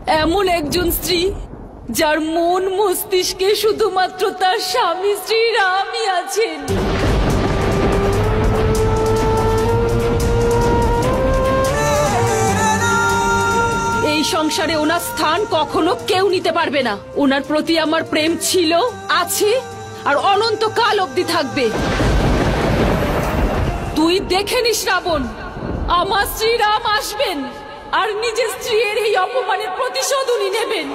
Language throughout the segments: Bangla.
এমন একজন স্ত্রী যার মন মস্তিষ্কে শুধুমাত্র তার স্বামী শ্রীরামই আছেন। এই সংসারে ওনার স্থান কখনো কেউ নিতে পারবে না। ওনার প্রতি আমার প্রেম ছিল, আছে আর অনন্তকাল অবধি থাকবে। তুই দেখে নিস রাবণ, আমার শ্রীরাম আসবেন আর নিজের স্ত্রীর এই অপমানের প্রতিশোধ উনি নেবেন।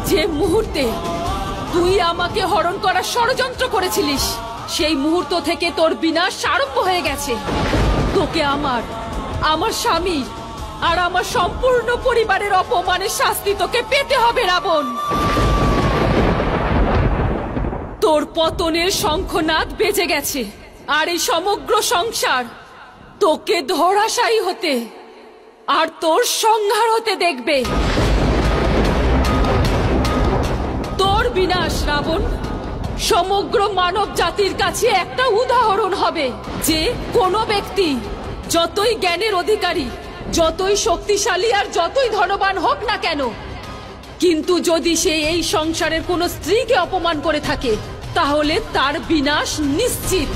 যে মুহূর্তে তুই আমাকে হরণ করার ষড়যন্ত্র করেছিলিস, সেই মুহূর্ত থেকে তোর বিনাশ আরম্ভ হয়ে গেছে। তোকে আমার স্বামী আর আমার সম্পূর্ণ পরিবারের অপমানের শাস্তি তোকে পেতে হবে রাবণ। তোর পতনের শঙ্খনাদ বেজে গেছে, আর এই সমগ্র সংসার তোকে ধরাশায়ী হতে আর তোর সংহার হতে দেখবে। তোর বিনাশ রাবণ সমগ্র মানব জাতির কাছে একটা উদাহরণ হবে যে কোনো ব্যক্তি যতই জ্ঞানের অধিকারী, যতই শক্তিশালী আর যতই ধনবান হোক না কেন, কিন্তু যদি সে এই সংসারের কোনো স্ত্রীকে অপমান করে থাকে তাহলে তার বিনাশ নিশ্চিত।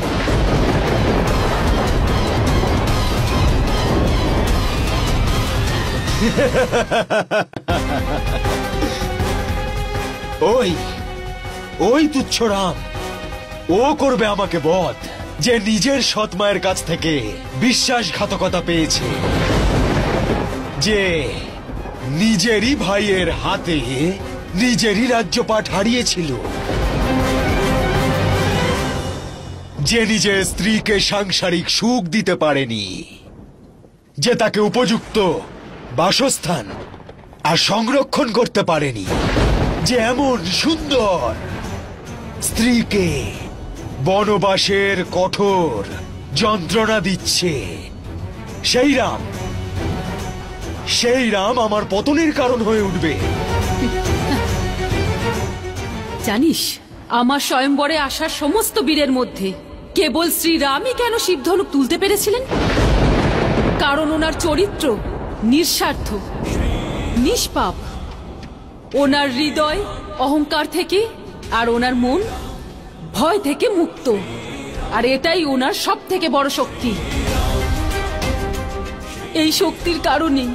ওই ওই তুচ্ছ রাম, ও করবে আমাকে বধ, যে নিজের সৎ মায়ের কাছ থেকে বিশ্বাসঘাতকতা পেয়েছে, যে নিজেরই ভাইয়ের হাতে নিজেরই রাজ্যপাট হারিয়েছিল, যে নিজের স্ত্রীকে সাংসারিক সুখ দিতে পারেনি, যে তাকে উপযুক্ত বাসস্থান আর সংরক্ষণ করতে পারেনি, যে এমন সুন্দর স্ত্রীকে বনবাসের কঠোর যন্ত্রণা দিচ্ছে, সেই রাম আমার পতনের কারণ হয়ে উঠবে। জানিস, আমার স্বয়ম্বরে আসার সমস্ত বীরের মধ্যে কেবল শ্রীরামই কেন শিবধনুক তুলতে পেরেছিলেন? কারণ ওনার চরিত্র নিঃস্বার্থ, নিষ্পাপ। ওনার হৃদয় অহংকার থেকে আর ওনার মন ভয় থেকে মুক্ত, আর এটাই ওনার সব থেকে বড় শক্তি। এই শক্তির কারণে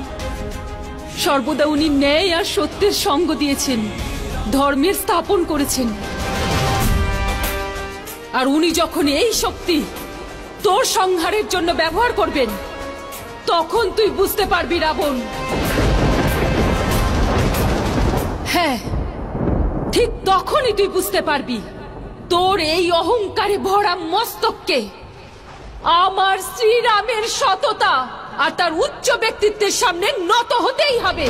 সর্বদা উনি ন্যায় আর সত্যের সঙ্গ দিয়েছেন, ধর্মের স্থাপন করেছেন। আর উনি যখন এই শক্তি তোর সংহারের জন্য ব্যবহার করবেন, তখন তুই বুঝতে পারবি রাবণ। হ্যাঁ, ঠিক তখনই তুই বুঝতে পারবি তোর এই অহংকারে ভরা মস্তককে আমার শ্রীরামের সততা আর তার উচ্চ ব্যক্তিত্বের সামনে নত হতেই হবে।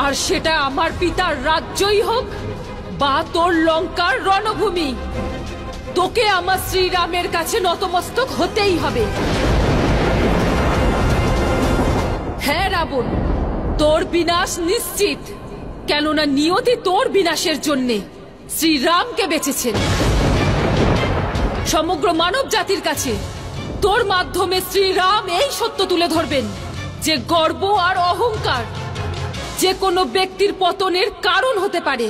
আর সেটা আমার পিতার রাজ্যই হোক বা তোর লঙ্কার রণভূমি, তোকে আমার শ্রীরামের কাছে নতমস্তক হতেই হবে। হ্যাঁ রাবণ, তোর বিনাশ নিশ্চিত, কেননা নিয়তি তোর বিনাশের জন্যে শ্রীরামকে বেঁচেছেন। সমগ্র মানব জাতির কাছে তোর মাধ্যমে শ্রীরাম এই সত্য তুলে ধরবেন যে গর্ব আর অহংকার যে কোনো ব্যক্তির পতনের কারণ হতে পারে।